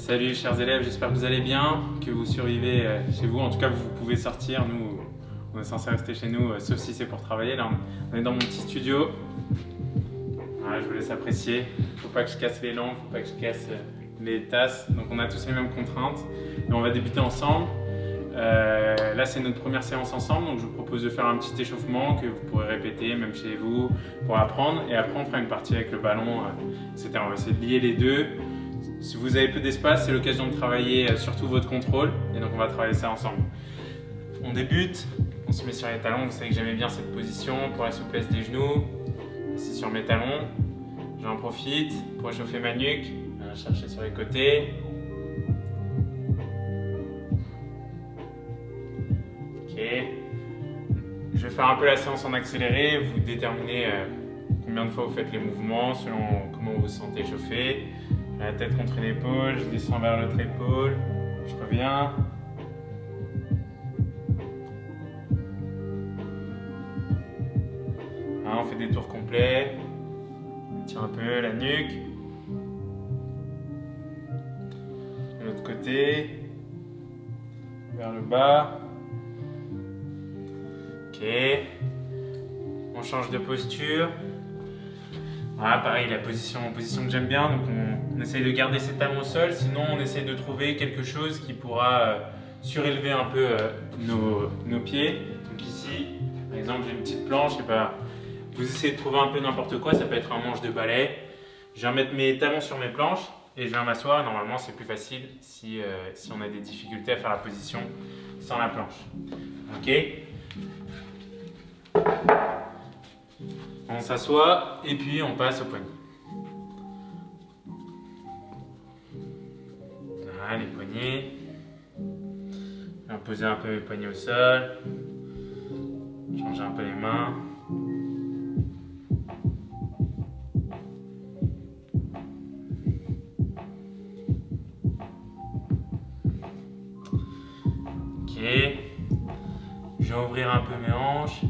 Salut chers élèves, j'espère que vous allez bien, que vous survivez chez vous. En tout cas, vous pouvez sortir. Nous, on est censé rester chez nous, sauf si c'est pour travailler. Là, on est dans mon petit studio. Voilà, je vous laisse apprécier. Faut pas que je casse les lampes, faut pas que je casse les tasses. Donc on a tous les mêmes contraintes. Et on va débuter ensemble. Là, c'est notre première séance ensemble, donc je vous propose de faire un petit échauffement que vous pourrez répéter même chez vous pour apprendre. Et après, on fera une partie avec le ballon, etc. On va essayer de lier les deux. Si vous avez peu d'espace, c'est l'occasion de travailler surtout votre contrôle. Et donc, on va travailler ça ensemble. On débute, on se met sur les talons. Vous savez que j'aimais bien cette position pour la souplesse des genoux. Ici sur mes talons. J'en profite pour réchauffer ma nuque. Chercher sur les côtés. Ok. Je vais faire un peu la séance en accéléré. Vous déterminez combien de fois vous faites les mouvements selon comment vous vous sentez chauffé. La tête contre une épaule, je descends vers l'autre épaule, je reviens. On fait des tours complets. On tire un peu la nuque. De l'autre côté. Vers le bas. Ok. On change de posture. Voilà, pareil, la position que j'aime bien, donc on essaye de garder ses talons au sol, sinon on essaye de trouver quelque chose qui pourra surélever un peu nos pieds. Donc ici, par exemple, j'ai une petite planche, vous essayez de trouver un peu n'importe quoi, ça peut être un manche de balai. Je viens mettre mes talons sur mes planches et je viens m'asseoir. Normalement, c'est plus facile si on a des difficultés à faire la position sans la planche. Ok ? On s'assoit et puis on passe au poignet. Voilà, les poignets. Je vais poser un peu mes poignets au sol. Changer un peu les mains. Ok. Je vais ouvrir un peu mes hanches.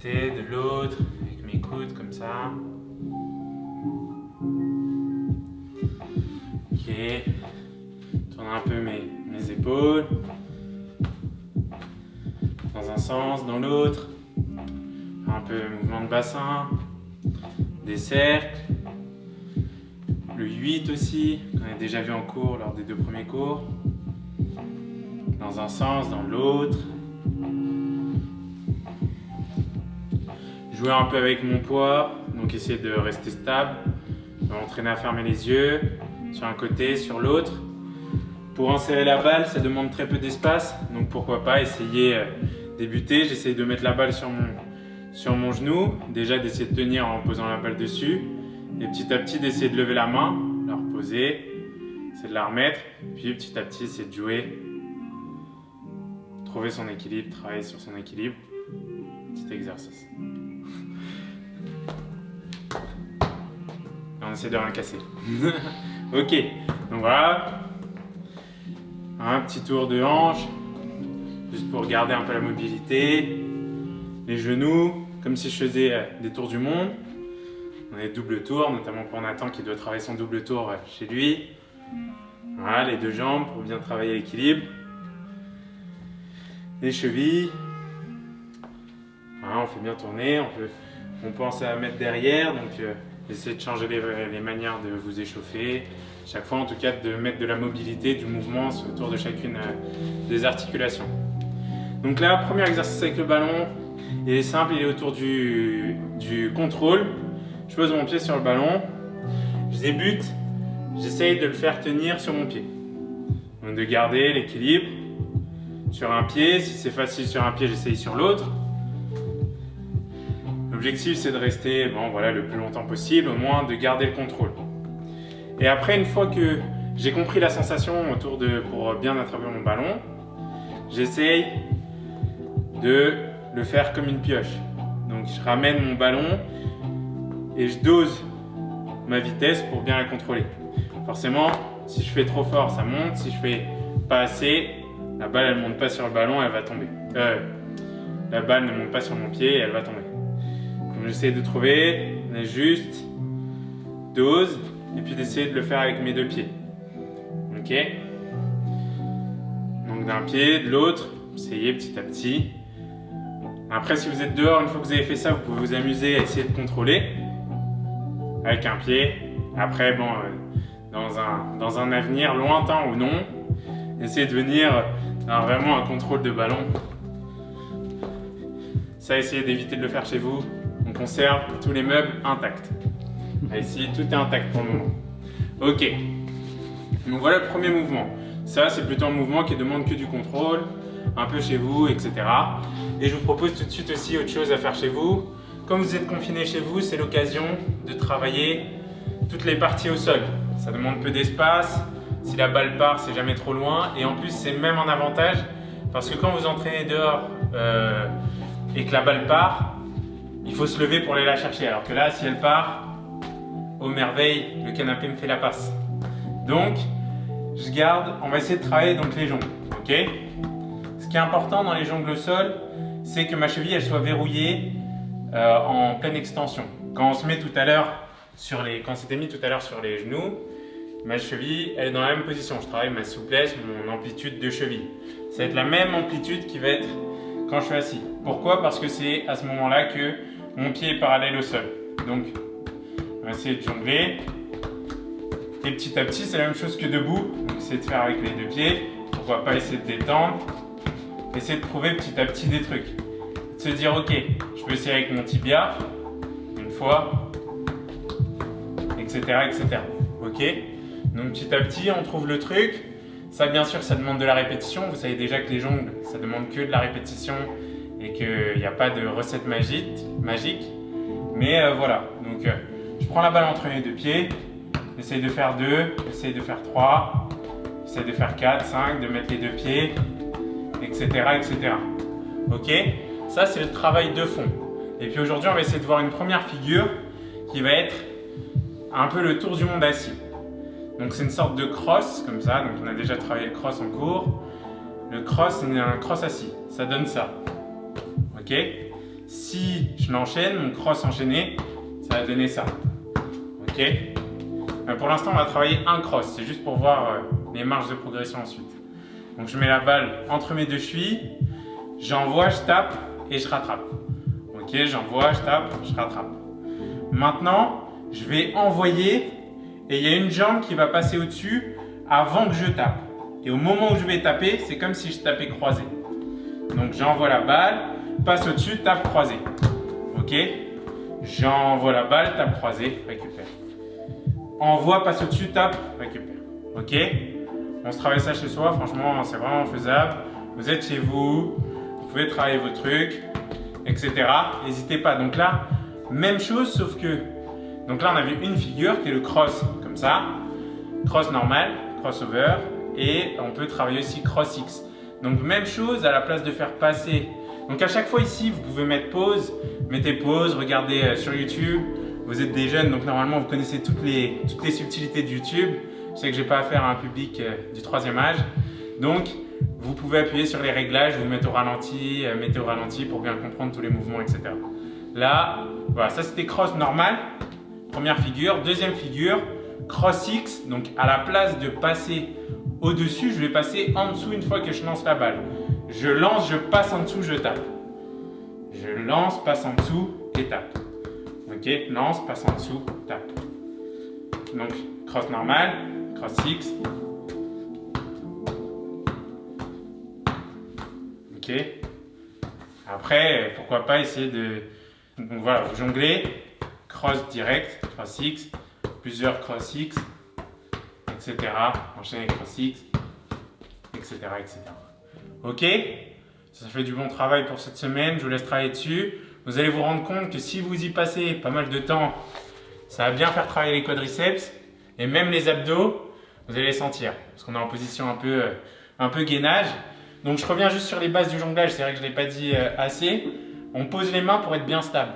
De l'autre, avec mes coudes comme ça. Ok. Tourne un peu mes épaules. Dans un sens, dans l'autre. Un peu mouvement de bassin. Des cercles. Le 8 aussi, qu'on a déjà vu en cours lors des 2 premiers cours. Dans un sens, dans l'autre. Jouer un peu avec mon poids, donc essayer de rester stable. M'entraîner à fermer les yeux sur un côté, sur l'autre. Pour insérer la balle, ça demande très peu d'espace, donc pourquoi pas essayer débuter. J'essaye de mettre la balle sur mon genou, déjà d'essayer de tenir en posant la balle dessus, et petit à petit d'essayer de lever la main, la reposer, essayer de la remettre, puis petit à petit essayer de jouer, trouver son équilibre, travailler sur son équilibre. Petit exercice. On essaie de rien casser. Ok, donc voilà. Un petit tour de hanche, juste pour garder un peu la mobilité. Les genoux, comme si je faisais des tours du monde. On a des doubles tours, notamment pour Nathan qui doit travailler son double tour chez lui. Voilà, les 2 jambes pour bien travailler l'équilibre. Les chevilles. Voilà, on fait bien tourner, on pense à mettre derrière, donc essayez de changer les manières de vous échauffer. Chaque fois, en tout cas, de mettre de la mobilité, du mouvement autour de chacune des articulations. Donc là, premier exercice avec le ballon, il est simple, il est autour du contrôle. Je pose mon pied sur le ballon, je débute, j'essaye de le faire tenir sur mon pied. Donc de garder l'équilibre sur un pied, si c'est facile sur un pied, j'essaye sur l'autre. L'objectif, c'est de rester le plus longtemps possible, au moins de garder le contrôle. Et après, une fois que j'ai compris la sensation pour bien attraper mon ballon, j'essaye de le faire comme une pioche. Donc je ramène mon ballon et je dose ma vitesse pour bien la contrôler. Forcément, si je fais trop fort, ça monte. Si je fais pas assez, la balle elle monte pas sur le ballon, elle va tomber. La balle ne monte pas sur mon pied et elle va tomber. Donc j'essaie de trouver juste dose, et puis d'essayer de le faire avec mes deux pieds. Ok? Donc d'un pied, de l'autre, essayez petit à petit. Après, si vous êtes dehors, une fois que vous avez fait ça, vous pouvez vous amuser à essayer de contrôler avec un pied. Après, bon, dans un avenir lointain ou non, essayez de venir vraiment un contrôle de ballon. Ça, essayez d'éviter de le faire chez vous. On conserve tous les meubles intacts. Ici, tout est intact pour le moment. Ok. Donc voilà le premier mouvement. Ça, c'est plutôt un mouvement qui demande que du contrôle, un peu chez vous, etc. Et je vous propose tout de suite aussi autre chose à faire chez vous. Comme vous êtes confiné chez vous, c'est l'occasion de travailler toutes les parties au sol. Ça demande peu d'espace. Si la balle part, c'est jamais trop loin. Et en plus, c'est même un avantage parce que quand vous entraînez dehors et que la balle part, il faut se lever pour aller la chercher. Alors que là, si elle part, aux merveilles, le canapé me fait la passe. Donc, je garde, on va essayer de travailler donc les jongles, ok? Ce qui est important dans les jongles au sol, c'est que ma cheville elle soit verrouillée en pleine extension. Quand on se met tout à l'heure quand c'était mis tout à l'heure sur les genoux, ma cheville elle est dans la même position. Je travaille ma souplesse, mon amplitude de cheville. Ça va être la même amplitude qui va être quand je suis assis. Pourquoi? Parce que c'est à ce moment-là que mon pied est parallèle au sol. Donc, on va essayer de jongler. Et petit à petit, c'est la même chose que debout. Donc, essayez de faire avec les deux pieds. Pourquoi pas essayer de détendre. Essayez de trouver petit à petit des trucs. De se dire, ok, je peux essayer avec mon tibia, une fois, etc., etc. Ok? Donc, petit à petit, on trouve le truc. Ça, bien sûr, ça demande de la répétition. Vous savez déjà que les jongles, ça demande que de la répétition et qu'il n'y a pas de recette magique. Mais voilà. Donc, je prends la balle entre mes deux pieds. J'essaye de faire 2, j'essaye de faire 3, j'essaye de faire 4, 5, de mettre les deux pieds, etc., etc. Ok? Ça, c'est le travail de fond. Et puis aujourd'hui, on va essayer de voir une première figure qui va être un peu le tour du monde assis. Donc c'est une sorte de cross, comme ça. Donc on a déjà travaillé le cross en cours. Le cross, c'est un cross assis. Ça donne ça. Ok? Si je l'enchaîne, mon cross enchaîné, ça va donner ça. Ok? Pour l'instant, on va travailler un cross. C'est juste pour voir les marges de progression ensuite. Donc, je mets la balle entre mes deux chevilles. J'envoie, je tape et je rattrape. Ok, j'envoie, je tape, je rattrape. Maintenant, je vais envoyer et il y a une jambe qui va passer au-dessus avant que je tape. Et au moment où je vais taper, c'est comme si je tapais croisé. Donc, j'envoie la balle, passe au-dessus, tape croisé. Ok, j'envoie la balle, tape croisé, récupère. Envoie, passe au-dessus, tape, récupère. Ok? On se travaille ça chez soi, franchement, c'est vraiment faisable. Vous êtes chez vous, vous pouvez travailler vos trucs, etc. N'hésitez pas. Donc là, même chose, sauf que... Donc là, on a vu une figure qui est le cross, comme ça. Cross normal, crossover. Et on peut travailler aussi cross X. Donc même chose, à la place de faire passer. Donc à chaque fois ici, vous pouvez mettre pause. Mettez pause, regardez sur YouTube. Vous êtes des jeunes, donc normalement vous connaissez toutes les subtilités de YouTube. Je sais que je n'ai pas affaire à un public du 3e âge. Donc, vous pouvez appuyer sur les réglages, vous mettez au ralenti pour bien comprendre tous les mouvements, etc. Là, voilà, ça c'était cross normal, première figure. Deuxième figure, cross X. Donc, à la place de passer au-dessus, je vais passer en dessous une fois que je lance la balle. Je lance, je passe en dessous, je tape. Je lance, passe en dessous et tape. Ok, lance, passe en dessous, tape. Donc, cross normal, cross X. Ok. Après, pourquoi pas essayer de... Donc voilà, vous jonglez, cross direct, cross X, plusieurs cross X, etc. Enchaîner cross X, etc., etc. Ok, ça fait du bon travail pour cette semaine, je vous laisse travailler dessus. Vous allez vous rendre compte que si vous y passez pas mal de temps, ça va bien faire travailler les quadriceps et même les abdos, vous allez les sentir. Parce qu'on est en position un peu gainage. Donc je reviens juste sur les bases du jonglage, c'est vrai que je ne l'ai pas dit assez. On pose les mains pour être bien stable.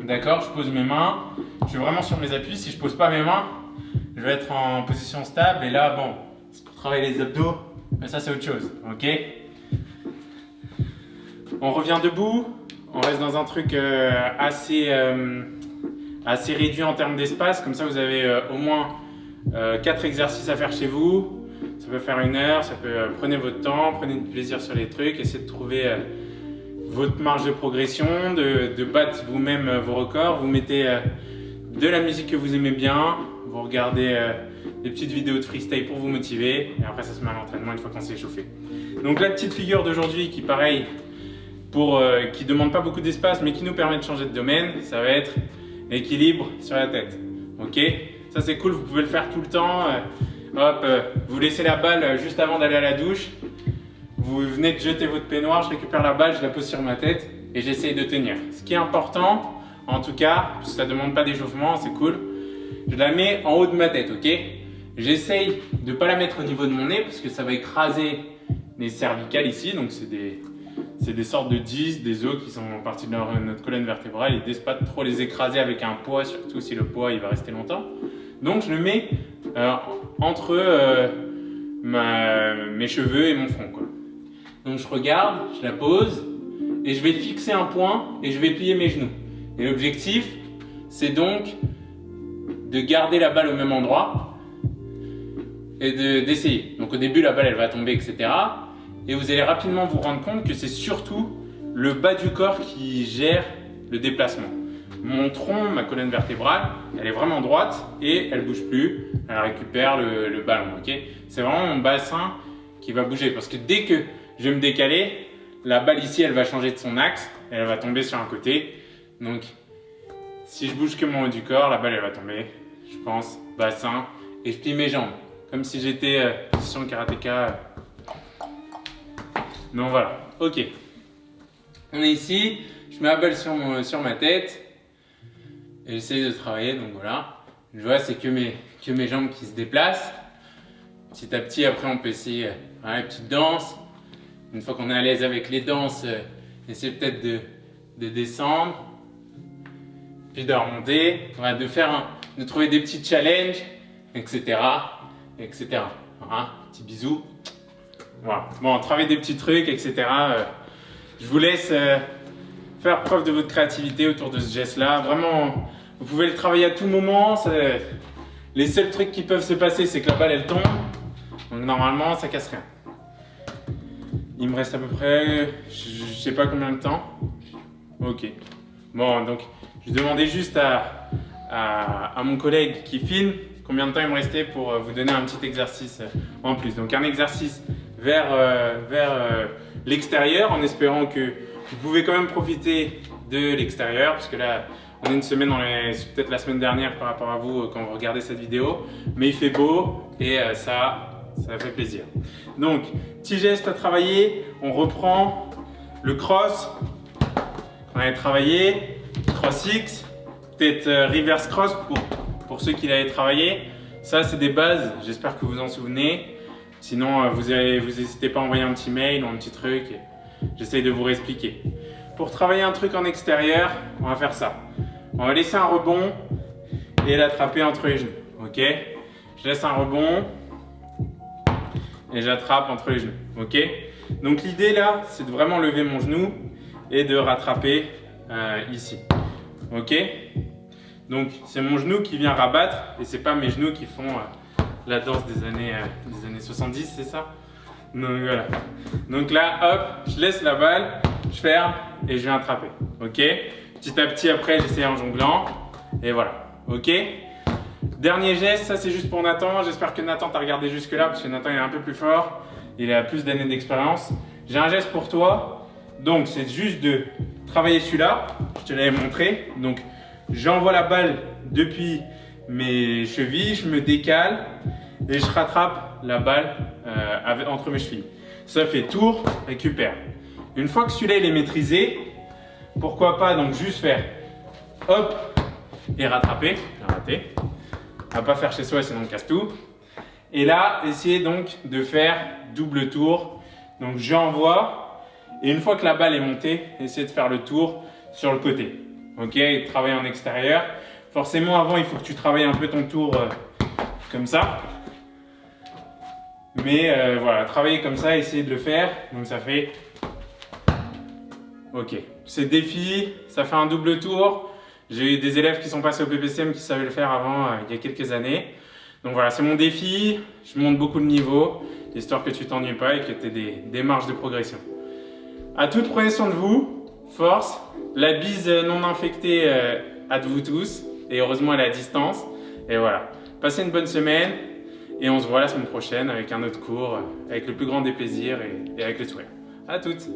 D'accord, je pose mes mains, je suis vraiment sur mes appuis. Si je ne pose pas mes mains, je vais être en position stable. Et là, bon, c'est pour travailler les abdos, mais ça c'est autre chose. Ok. On revient debout. On reste dans un truc assez assez réduit en termes d'espace. Comme ça, vous avez au moins 4 exercices à faire chez vous. Ça peut faire 1 heure, ça peut, prenez votre temps, prenez du plaisir sur les trucs, essayez de trouver votre marge de progression, de battre vous-même vos records. Vous mettez de la musique que vous aimez bien, vous regardez des petites vidéos de freestyle pour vous motiver, et après ça se met à l'entraînement une fois qu'on s'est échauffé. Donc la petite figure d'aujourd'hui qui pareil, qui ne demande pas beaucoup d'espace mais qui nous permet de changer de domaine, ça va être équilibre sur la tête. Ok, ça c'est cool, vous pouvez le faire tout le temps. Vous laissez la balle juste avant d'aller à la douche, vous venez de jeter votre peignoir, je récupère la balle, je la pose sur ma tête et j'essaye de tenir. Ce qui est important, en tout cas, parce que ça ne demande pas d'échauffement, c'est cool, je la mets en haut de ma tête, ok? J'essaye de ne pas la mettre au niveau de mon nez parce que ça va écraser les cervicales ici, donc c'est des sortes de disques, des os qui sont partie de notre colonne vertébrale. L'idée c'est pas de trop les écraser avec un poids, surtout si le poids il va rester longtemps. Donc je le mets entre mes cheveux et mon front, quoi. Donc je regarde, je la pose et je vais fixer un point et je vais plier mes genoux. Et l'objectif c'est donc de garder la balle au même endroit et d'essayer. Donc au début la balle elle va tomber, etc. Et vous allez rapidement vous rendre compte que c'est surtout le bas du corps qui gère le déplacement. Mon tronc, ma colonne vertébrale, elle est vraiment droite et elle ne bouge plus. Elle récupère le ballon. Okay, c'est vraiment mon bassin qui va bouger parce que dès que je vais me décaler, la balle ici elle va changer de son axe et elle va tomber sur un côté. Donc si je bouge que mon haut du corps, la balle elle va tomber. Je pense bassin et je plie mes jambes comme si j'étais position karatéka. Donc voilà, ok. On est ici, je mets la balle sur ma tête et j'essaie de travailler, donc voilà. Je vois, c'est que mes jambes qui se déplacent. Petit à petit, après on peut essayer voilà, les petites danses. Une fois qu'on est à l'aise avec les danses, essayer peut-être de descendre, puis de remonter, voilà, de trouver des petits challenges, etc. etc. Voilà, petit bisou. Voilà. Bon, travailler des petits trucs, etc. Je vous laisse faire preuve de votre créativité autour de ce geste-là. Vraiment, vous pouvez le travailler à tout moment. Les seuls trucs qui peuvent se passer, c'est que la balle, elle tombe. Donc normalement, ça casse rien. Il me reste à peu près, je sais pas combien de temps. Ok. Bon, donc, je demandais juste à mon collègue qui filme combien de temps il me restait pour vous donner un petit exercice en plus. Donc, un exercice vers l'extérieur en espérant que vous pouvez quand même profiter de l'extérieur parce que là on est une semaine, peut-être la semaine dernière par rapport à vous quand vous regardez cette vidéo, mais il fait beau et ça fait plaisir. Donc petit geste à travailler, on reprend le cross qu'on avait travaillé, cross X, peut-être reverse cross pour ceux qui l'avaient travaillé. Ça c'est des bases, j'espère que vous en souvenez. Sinon, vous n'hésitez pas à envoyer un petit mail ou un petit truc. J'essaye de vous réexpliquer. Pour travailler un truc en extérieur, on va faire ça. On va laisser un rebond et l'attraper entre les genoux. Ok? Je laisse un rebond et j'attrape entre les genoux. Ok? Donc l'idée là, c'est de vraiment lever mon genou et de rattraper ici. Ok? Donc c'est mon genou qui vient rabattre et c'est pas mes genoux qui font la danse des années 70, c'est ça? Donc voilà. Donc là, hop, je laisse la balle, je ferme et je viens attraper. Ok? Petit à petit après, j'essaie en jonglant. Et voilà. Ok? Dernier geste, ça c'est juste pour Nathan. J'espère que Nathan t'a regardé jusque là parce que Nathan il est un peu plus fort. Il a plus d'années d'expérience. J'ai un geste pour toi. Donc c'est juste de travailler celui-là. Je te l'avais montré. Donc j'envoie la balle depuis mes chevilles, je me décale et je rattrape la balle entre mes chevilles. Ça fait tour, récupère. Une fois que celui-là il est maîtrisé, pourquoi pas donc juste faire hop et rattraper. J'ai raté. On va pas faire chez soi sinon on casse tout. Et là, essayez donc de faire double tour. Donc j'envoie et une fois que la balle est montée, essayez de faire le tour sur le côté. Ok, et travailler en extérieur. Forcément, avant, il faut que tu travailles un peu ton tour comme ça. Mais voilà, travailler comme ça, essayer de le faire. Donc ça fait... Ok, c'est défi, ça fait un double tour. J'ai eu des élèves qui sont passés au PPCM qui savaient le faire avant, il y a quelques années. Donc voilà, c'est mon défi. Je monte beaucoup de niveaux, histoire que tu t'ennuies pas et que tu aies des marges de progression. À toutes, prenez soin de vous. Force. La bise non infectée à de vous tous. Et heureusement, elle est à distance. Et voilà. Passez une bonne semaine. Et on se voit la semaine prochaine avec un autre cours, avec le plus grand des plaisirs et avec le sourire. À toutes.